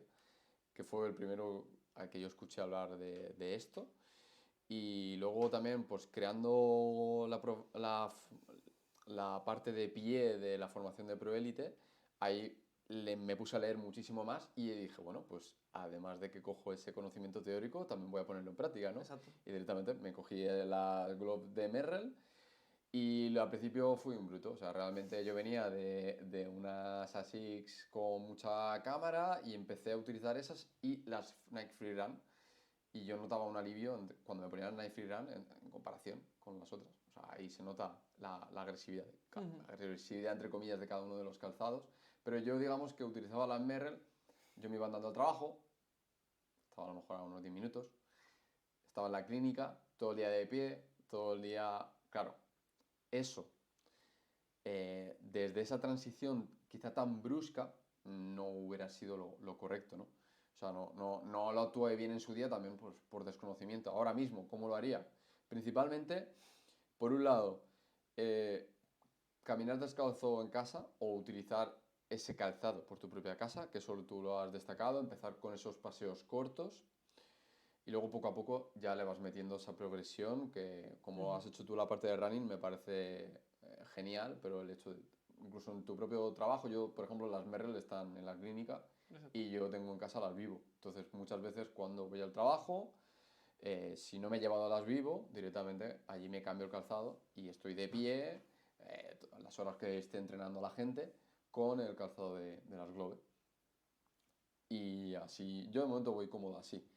que fue el primero al que yo escuché hablar de esto. Y luego también, pues creando la parte de pie de la formación de ProElite, ahí me puse a leer muchísimo más y dije, bueno, pues además de que cojo ese conocimiento teórico, también voy a ponerlo en práctica, ¿no? Exacto. Y directamente me cogí la Globe de Merrell y al principio fui un bruto, o sea, realmente yo venía de unas ASICS con mucha cámara y empecé a utilizar esas y las Nike Freerun. Y yo notaba un alivio cuando me ponía el Nike Freerun en comparación con las otras. O sea, ahí se nota la agresividad, la agresividad entre comillas de cada uno de los calzados. Pero yo, digamos que utilizaba la Merrell, yo me iba andando al trabajo, estaba a lo mejor a unos 10 minutos, estaba en la clínica, todo el día de pie, todo el día... Claro, eso, desde esa transición quizá tan brusca, no hubiera sido lo correcto, ¿no? O sea, no lo actué bien en su día también pues, por desconocimiento. Ahora mismo, ¿cómo lo haría? Principalmente, por un lado, caminar descalzo en casa o utilizar ese calzado por tu propia casa, que solo tú lo has destacado, empezar con esos paseos cortos y luego poco a poco ya le vas metiendo esa progresión que como has hecho tú la parte de running me parece genial, pero el hecho de, incluso en tu propio trabajo, yo por ejemplo las Merrell están en la clínica y yo tengo en casa las Vivo, entonces muchas veces cuando voy al trabajo, si no me he llevado las Vivo, directamente allí me cambio el calzado y estoy de pie las horas que esté entrenando la gente con el calzado de las Globe. Y así, yo de momento voy cómodo así.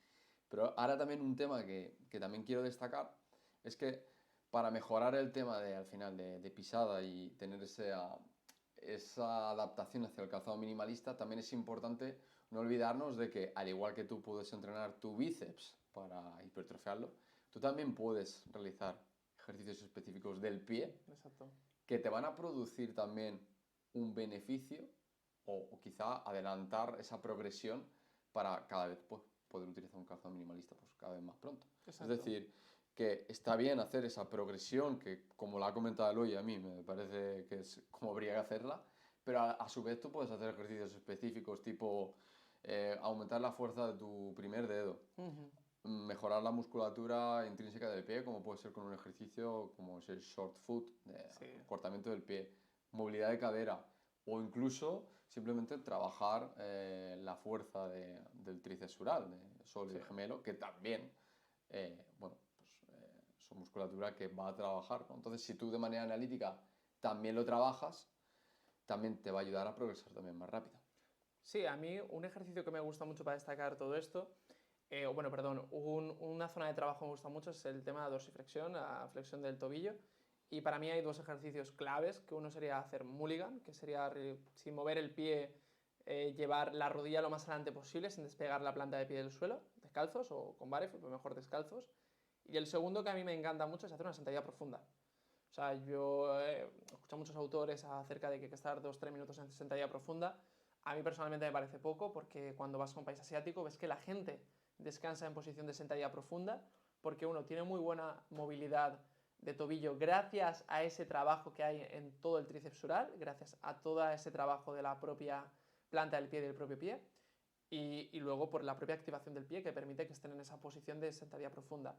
Pero ahora también un tema que también quiero destacar es que para mejorar el tema de, al final de pisada y tener esa adaptación hacia el calzado minimalista, también es importante no olvidarnos de que al igual que tú puedes entrenar tu bíceps para hipertrofiarlo, tú también puedes realizar ejercicios específicos del pie. Exacto. Que te van a producir también un beneficio o quizá adelantar esa progresión para cada vez pues, poder utilizar un calzado minimalista pues, cada vez más pronto. Exacto. Es decir, que está bien hacer esa progresión que, como la ha comentado Eloy, a mí me parece que es como habría que hacerla, pero a su vez tú puedes hacer ejercicios específicos tipo aumentar la fuerza de tu primer dedo, mejorar la musculatura intrínseca del pie, como puede ser con un ejercicio como es el short foot, cortamiento del pie, movilidad de cadera, o incluso simplemente trabajar la fuerza del tríceps sural, de sólido y gemelo, que también, bueno, pues, son musculatura que va a trabajar, ¿no? Entonces, si tú de manera analítica también lo trabajas, también te va a ayudar a progresar también más rápido. Sí, a mí un ejercicio que me gusta mucho para destacar todo esto, una zona de trabajo que me gusta mucho es el tema de dorsiflexión, la flexión del tobillo. Y para mí hay 2 ejercicios claves, que uno sería hacer mulligan, que sería sin mover el pie, llevar la rodilla lo más adelante posible sin despegar la planta de pie del suelo, descalzos o con barefoot, pero mejor descalzos. Y el segundo que a mí me encanta mucho es hacer una sentadilla profunda. O sea, yo he escuchado a muchos autores acerca de que hay que estar 2-3 minutos en sentadilla profunda. A mí personalmente me parece poco, porque cuando vas a un país asiático ves que la gente descansa en posición de sentadilla profunda, porque uno tiene muy buena movilidad de tobillo gracias a ese trabajo que hay en todo el tríceps sural, gracias a todo ese trabajo de la propia planta del pie y del propio pie, y luego por la propia activación del pie que permite que estén en esa posición de sentadilla profunda.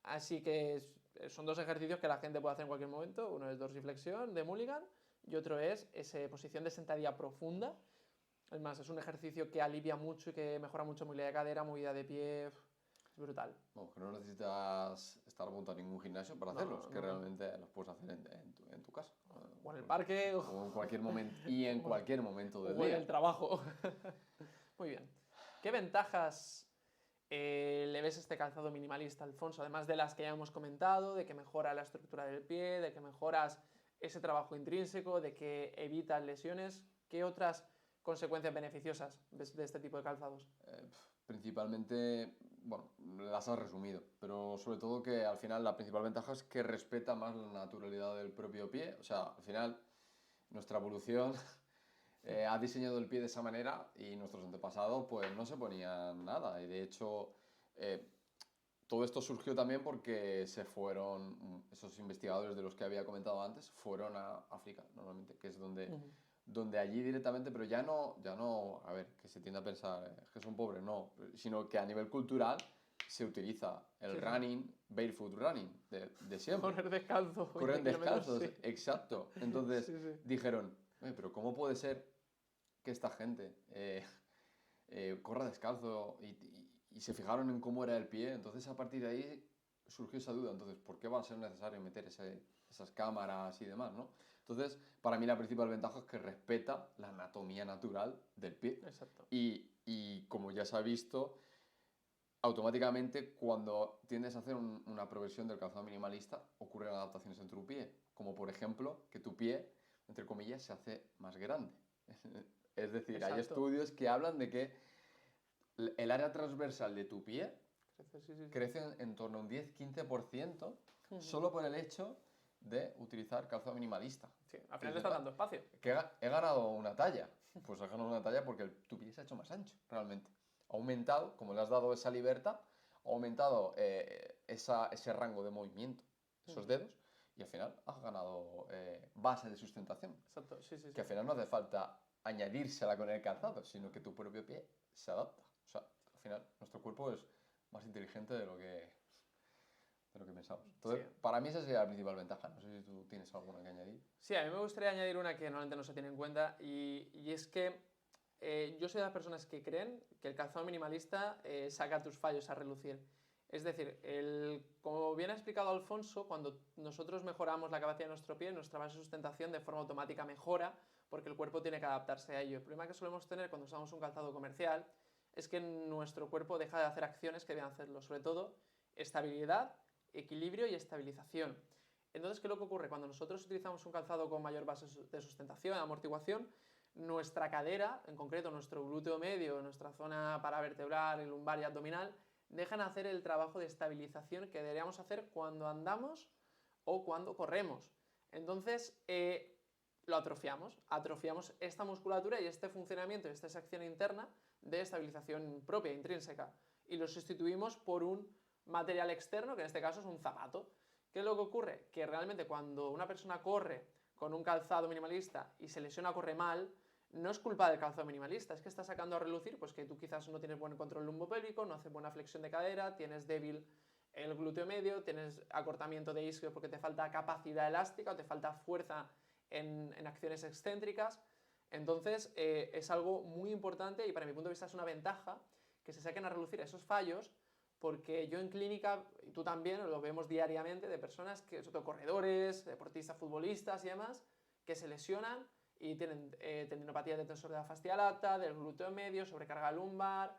Así que son dos ejercicios que la gente puede hacer en cualquier momento. Uno es dorsiflexión de Mulligan y otro es esa posición de sentadilla profunda. Es más, es un ejercicio que alivia mucho y que mejora mucho movilidad de cadera, movilidad de pie. Es brutal. Bueno, que no necesitas estar apuntado a ningún gimnasio para hacerlos, que realmente los puedes hacer en tu casa. O en el parque. O en cualquier momento, y en cualquier momento del o en día. el trabajo. Muy bien. ¿Qué ventajas le ves a este calzado minimalista, Alfonso? Además de las que ya hemos comentado, de que mejora la estructura del pie, de que mejoras ese trabajo intrínseco, de que evitas lesiones, ¿qué otras consecuencias beneficiosas ves de este tipo de calzados? Principalmente, bueno, las has resumido, pero sobre todo que al final la principal ventaja es que respeta más la naturalidad del propio pie. O sea, al final nuestra evolución ha diseñado el pie de esa manera y nuestros antepasados pues no se ponían nada. Y de hecho, todo esto surgió también porque se fueron, esos investigadores de los que había comentado antes, fueron a África, normalmente, que es donde allí directamente, pero ya no, a ver, que se tiende a pensar que son pobres, no, sino que a nivel cultural se utiliza el running, barefoot running, de siempre. Correr descalzo. Correr descalzos, sí. exacto. Entonces Sí. dijeron, pero ¿cómo puede ser que esta gente corra descalzo y se fijaron en cómo era el pie? Entonces a partir de ahí surgió esa duda. Entonces, ¿por qué va a ser necesario meter esas cámaras y demás, ¿no? Entonces, para mí la principal ventaja es que respeta la anatomía natural del pie. Exacto. Y como ya se ha visto, automáticamente cuando tiendes a hacer una progresión del calzado minimalista, ocurren adaptaciones en tu pie. Como por ejemplo, que tu pie, entre comillas, se hace más grande. Es decir, Exacto. hay estudios que hablan de que el área transversal de tu pie crece en torno a un 10-15% solo por el hecho de utilizar calzado minimalista. Sí, al final te está dando espacio. Que he ganado una talla. Pues has ganado una talla porque tu pie se ha hecho más ancho, realmente. Ha aumentado, como le has dado esa libertad, ha aumentado ese rango de movimiento, esos dedos, y al final has ganado base de sustentación. Exacto, sí. Que al final no hace falta añadírsela con el calzado, sino que tu propio pie se adapta. O sea, al final nuestro cuerpo es más inteligente de lo que pensamos. Entonces, sí. Para mí esa sería la principal ventaja. No sé si tú tienes alguna que añadir. Sí, a mí me gustaría añadir una que normalmente no se tiene en cuenta y es que yo soy de las personas que creen que el calzado minimalista saca tus fallos a relucir. Es decir, como bien ha explicado Alfonso, cuando nosotros mejoramos la capacidad de nuestro pie, nuestra base de sustentación de forma automática mejora porque el cuerpo tiene que adaptarse a ello. El problema que solemos tener cuando usamos un calzado comercial es que nuestro cuerpo deja de hacer acciones que deben hacerlo, sobre todo estabilidad, equilibrio y estabilización. Entonces, ¿qué es lo que ocurre? Cuando nosotros utilizamos un calzado con mayor base de sustentación, amortiguación, nuestra cadera, en concreto nuestro glúteo medio, nuestra zona paravertebral, el lumbar y abdominal, dejan hacer el trabajo de estabilización que deberíamos hacer cuando andamos o cuando corremos. Entonces, lo atrofiamos esta musculatura y este funcionamiento, esta sección interna de estabilización propia, intrínseca, y lo sustituimos por un material externo, que en este caso es un zapato. ¿Qué es lo que ocurre? Que realmente cuando una persona corre con un calzado minimalista y se lesiona o corre mal, no es culpa del calzado minimalista, es que está sacando a relucir pues que tú quizás no tienes buen control lumbopélvico, no haces buena flexión de cadera, tienes débil el glúteo medio, tienes acortamiento de isquio porque te falta capacidad elástica o te falta fuerza en acciones excéntricas. Entonces es algo muy importante y para mi punto de vista es una ventaja que se saquen a relucir esos fallos, porque yo en clínica, y tú también, lo vemos diariamente de personas, sobre todo corredores, deportistas, futbolistas y demás, que se lesionan y tienen tendinopatía de tensor de la fascia lata, del glúteo medio, sobrecarga lumbar,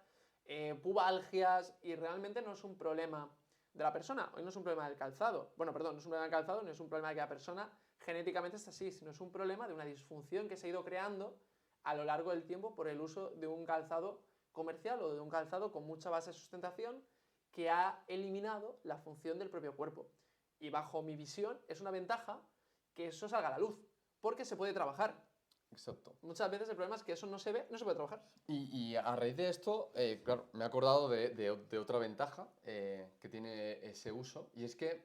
pubalgias, y realmente no es un problema de la persona, hoy no es un problema del calzado, no es un problema del calzado, no es un problema de que la persona genéticamente es así, sino es un problema de una disfunción que se ha ido creando a lo largo del tiempo por el uso de un calzado comercial o de un calzado con mucha base de sustentación que ha eliminado la función del propio cuerpo. Y bajo mi visión es una ventaja que eso salga a la luz, porque se puede trabajar. Exacto. Muchas veces el problema es que eso no se ve, no se puede trabajar. Y a raíz de esto, claro, me he acordado de otra ventaja que tiene ese uso, y es que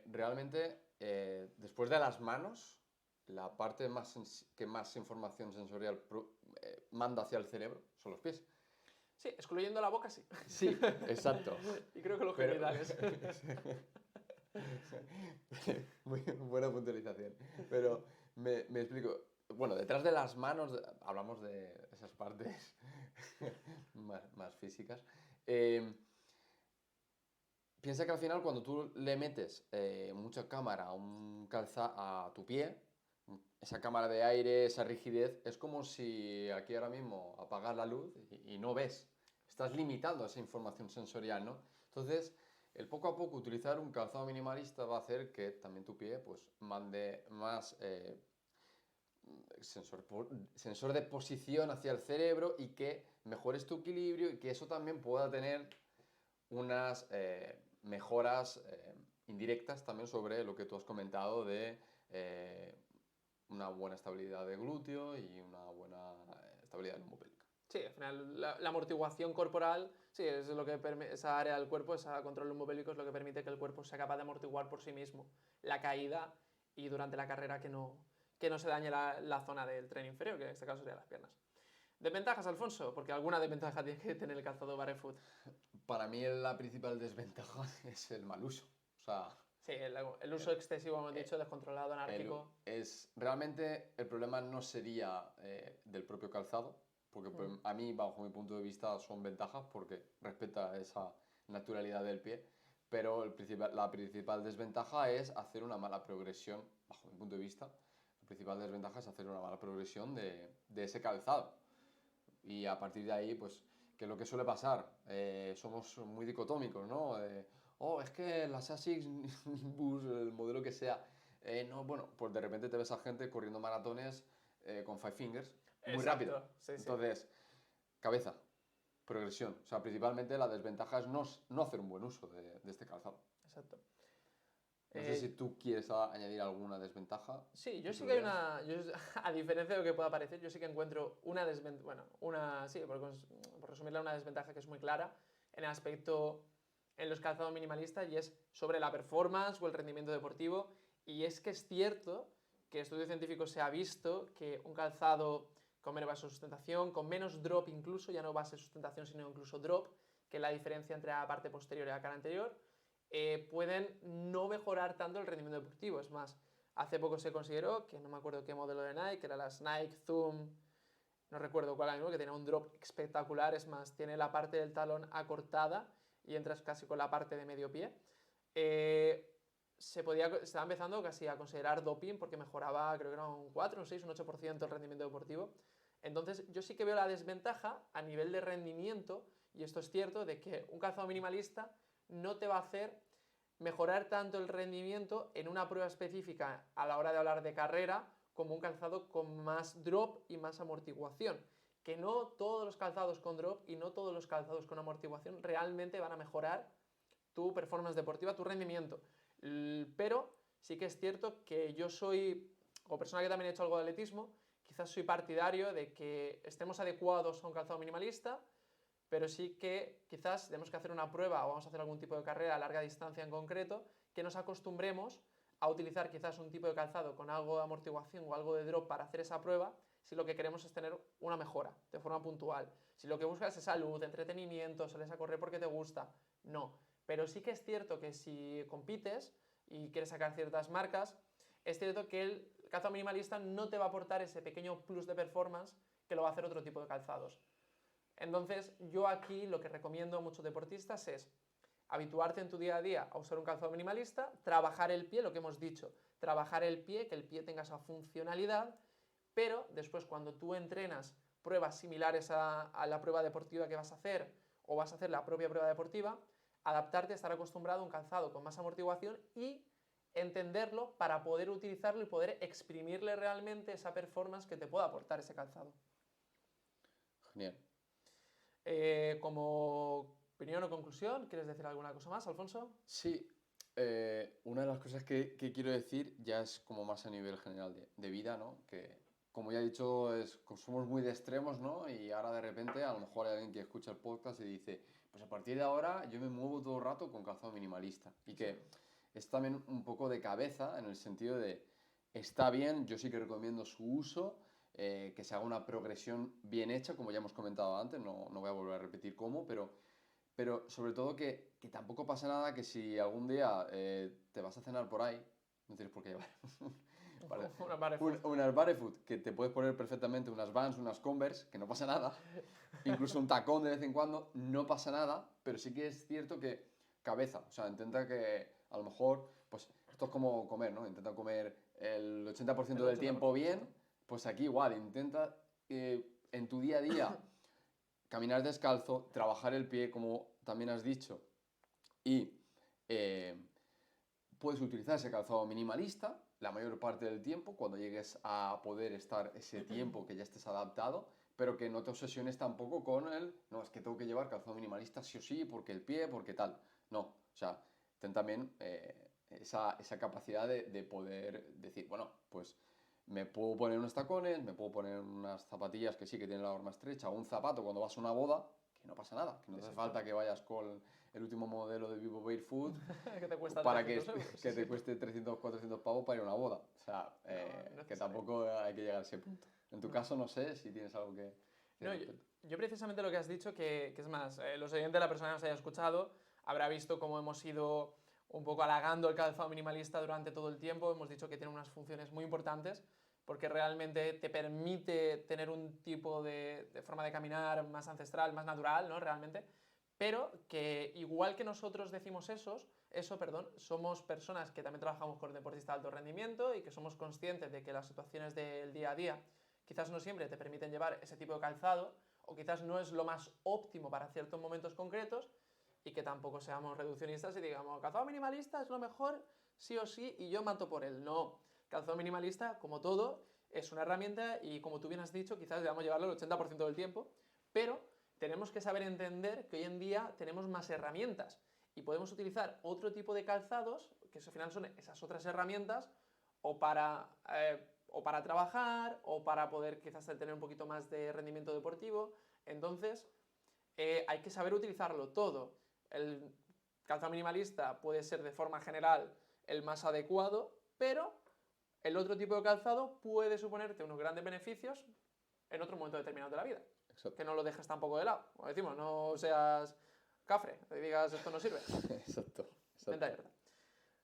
realmente después de las manos, la parte que más información sensorial manda hacia el cerebro son los pies. Sí, excluyendo la boca, sí. Sí, exacto. Y creo que los Pero- genitales. Muy buena puntualización. Pero me explico. Bueno, detrás de las manos, hablamos de esas partes más físicas. Eh, Piensa que al final cuando tú le metes mucha cámara a tu pie, esa cámara de aire, esa rigidez, es como si aquí ahora mismo apagas la luz y no ves. Estás limitando esa información sensorial, ¿no? Entonces, el poco a poco utilizar un calzado minimalista va a hacer que también tu pie pues mande más sensor de posición hacia el cerebro y que mejores tu equilibrio y que eso también pueda tener unas mejoras indirectas también sobre lo que tú has comentado de una buena estabilidad de glúteo y una buena estabilidad lumbombélica. Sí, al final la amortiguación corporal, sí, es lo que esa área del cuerpo, ese control lumbopélvico es lo que permite que el cuerpo sea capaz de amortiguar por sí mismo la caída y durante la carrera que no se dañe la zona del tren inferior, que en este caso serían las piernas. ¿Desventajas, Alfonso? Porque alguna desventaja tiene que tener el calzado barefoot. Para mí la principal desventaja es el mal uso. O sea, Sí, el uso excesivo, hemos dicho, descontrolado, anárquico. realmente el problema no sería del propio calzado, porque a mí, bajo mi punto de vista, son ventajas porque respeta esa naturalidad del pie, pero la principal desventaja es hacer una mala progresión, bajo mi punto de vista, la principal desventaja es hacer una mala progresión de ese calzado. Y a partir de ahí, pues, ¿qué es lo que suele pasar? Somos muy dicotómicos, ¿no? Es que las ASICS, Nimbus, el modelo que sea, no, bueno, pues de repente te ves a gente corriendo maratones con Five Fingers muy Exacto, rápido. sí, sí. Entonces, cabeza, progresión. O sea, principalmente la desventaja es no hacer un buen uso de este calzado. Exacto. No sé si tú quieres añadir alguna desventaja. Sí, yo que sí tú que hay veas. a diferencia de lo que pueda parecer, yo sí que encuentro una desventaja, bueno, sí, por resumirla, una desventaja que es muy clara en el aspecto en los calzados minimalistas y es sobre la performance o el rendimiento deportivo. Y es que es cierto que en estudios científicos se ha visto que un calzado con menos base de sustentación, con menos drop incluso, ya no base de sustentación, sino incluso drop, que es la diferencia entre la parte posterior y la cara anterior, pueden no mejorar tanto el rendimiento deportivo. Es más, hace poco se consideró, que no me acuerdo qué modelo de Nike, que era las Nike Zoom, no recuerdo cuál era, que tenía un drop espectacular, es más, tiene la parte del talón acortada y entras casi con la parte de medio pie. Se estaba empezando casi a considerar doping porque mejoraba, creo que era un 4, un 6, un 8% el rendimiento deportivo. Entonces yo sí que veo la desventaja a nivel de rendimiento, y esto es cierto, de que un calzado minimalista no te va a hacer mejorar tanto el rendimiento en una prueba específica a la hora de hablar de carrera como un calzado con más drop y más amortiguación. Que no todos los calzados con drop y no todos los calzados con amortiguación realmente van a mejorar tu performance deportiva, tu rendimiento. Pero sí que es cierto que yo soy, como persona que también he hecho algo de atletismo, quizás soy partidario de que estemos adecuados a un calzado minimalista, pero sí que quizás tenemos que hacer una prueba o vamos a hacer algún tipo de carrera a larga distancia en concreto, que nos acostumbremos a utilizar quizás un tipo de calzado con algo de amortiguación o algo de drop para hacer esa prueba, si lo que queremos es tener una mejora de forma puntual. Si lo que buscas es salud, entretenimiento, sales a correr porque te gusta, no. Pero sí que es cierto que si compites y quieres sacar ciertas marcas, es cierto que el calzado minimalista no te va a aportar ese pequeño plus de performance que lo va a hacer otro tipo de calzados. Entonces, yo aquí lo que recomiendo a muchos deportistas es habituarte en tu día a día a usar un calzado minimalista, trabajar el pie, lo que hemos dicho, trabajar el pie, que el pie tenga esa funcionalidad, pero después cuando tú entrenas pruebas similares a la prueba deportiva que vas a hacer o vas a hacer la propia prueba deportiva, adaptarte a estar acostumbrado a un calzado con más amortiguación y entenderlo para poder utilizarlo y poder exprimirle realmente esa performance que te pueda aportar ese calzado. Genial. Como opinión o conclusión, ¿quieres decir alguna cosa más, Alfonso? Sí, Una de las cosas que quiero decir ya es como más a nivel general de vida, ¿no? Que, como ya he dicho, somos muy de extremos, ¿no? Y ahora de repente a lo mejor hay alguien que escucha el podcast y dice, pues a partir de ahora yo me muevo todo el rato con calzado minimalista. Y que es también un poco de cabeza en el sentido de, está bien, yo sí que recomiendo su uso, que se haga una progresión bien hecha, como ya hemos comentado antes, no voy a volver a repetir cómo, pero sobre todo que tampoco pasa nada que si algún día te vas a cenar por ahí, no tienes por qué llevar Una barefoot. unas barefoot, que te puedes poner perfectamente unas Vans, unas Converse, que no pasa nada, incluso un tacón de vez en cuando, no pasa nada, pero sí que es cierto que cabeza, o sea, intenta que a lo mejor, pues esto es como comer, ¿no? Intenta comer el 80% del tiempo bien, pues aquí igual, intenta en tu día a día caminar descalzo, trabajar el pie, como también has dicho, y eh, puedes utilizar ese calzado minimalista la mayor parte del tiempo, cuando llegues a poder estar ese tiempo que ya estés adaptado, pero que no te obsesiones tampoco con no, es que tengo que llevar calzado minimalista sí o sí, porque el pie, porque tal. No, o sea, ten también esa capacidad de poder decir, bueno, pues me puedo poner unos tacones, me puedo poner unas zapatillas que sí que tienen la horma estrecha, o un zapato cuando vas a una boda, que no pasa nada, que no hace falta que vayas con el último modelo de Vivo Barefoot que te cuesta para 300 euros. que te cueste 300, 400 pavos para ir a una boda. O sea, que tampoco hay que llegar a ese punto. En tu caso, no sé si tienes algo que... No, yo precisamente lo que has dicho, que es más, los oyentes, la persona que nos haya escuchado, habrá visto cómo hemos ido un poco halagando el calzado minimalista durante todo el tiempo. Hemos dicho que tiene unas funciones muy importantes porque realmente te permite tener un tipo de forma de caminar más ancestral, más natural, ¿no? Realmente. Pero que igual que nosotros decimos somos personas que también trabajamos con deportistas de alto rendimiento y que somos conscientes de que las situaciones del día a día quizás no siempre te permiten llevar ese tipo de calzado o quizás no es lo más óptimo para ciertos momentos concretos y que tampoco seamos reduccionistas y digamos, calzado minimalista es lo mejor sí o sí y yo mato por él. No, calzado minimalista, como todo, es una herramienta y como tú bien has dicho, quizás debamos llevarlo el 80% del tiempo, pero tenemos que saber entender que hoy en día tenemos más herramientas y podemos utilizar otro tipo de calzados, que al final son esas otras herramientas, o para trabajar, o para poder quizás tener un poquito más de rendimiento deportivo. Entonces, hay que saber utilizarlo todo. El calzado minimalista puede ser de forma general el más adecuado, pero el otro tipo de calzado puede suponerte unos grandes beneficios en otro momento determinado de la vida. Exacto. Que no lo dejes tampoco de lado. Como decimos, no seas cafre, y digas esto no sirve. Exacto. Venta abierta.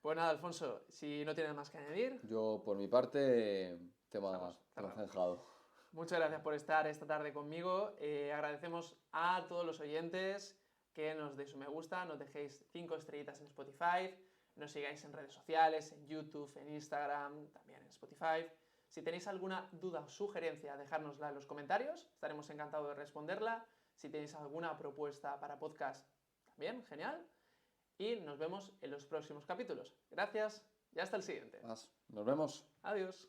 Pues nada, Alfonso, si no tienes más que añadir. Yo, por mi parte, tema zanjado. Muchas gracias por estar esta tarde conmigo. Agradecemos a todos los oyentes que nos deis un me gusta, nos dejéis 5 estrellitas en Spotify, nos sigáis en redes sociales, en YouTube, en Instagram, también en Spotify. Si tenéis alguna duda o sugerencia, dejárnosla en los comentarios, estaremos encantados de responderla. Si tenéis alguna propuesta para podcast, también, genial. Y nos vemos en los próximos capítulos. Gracias y hasta el siguiente. Nos vemos. Adiós.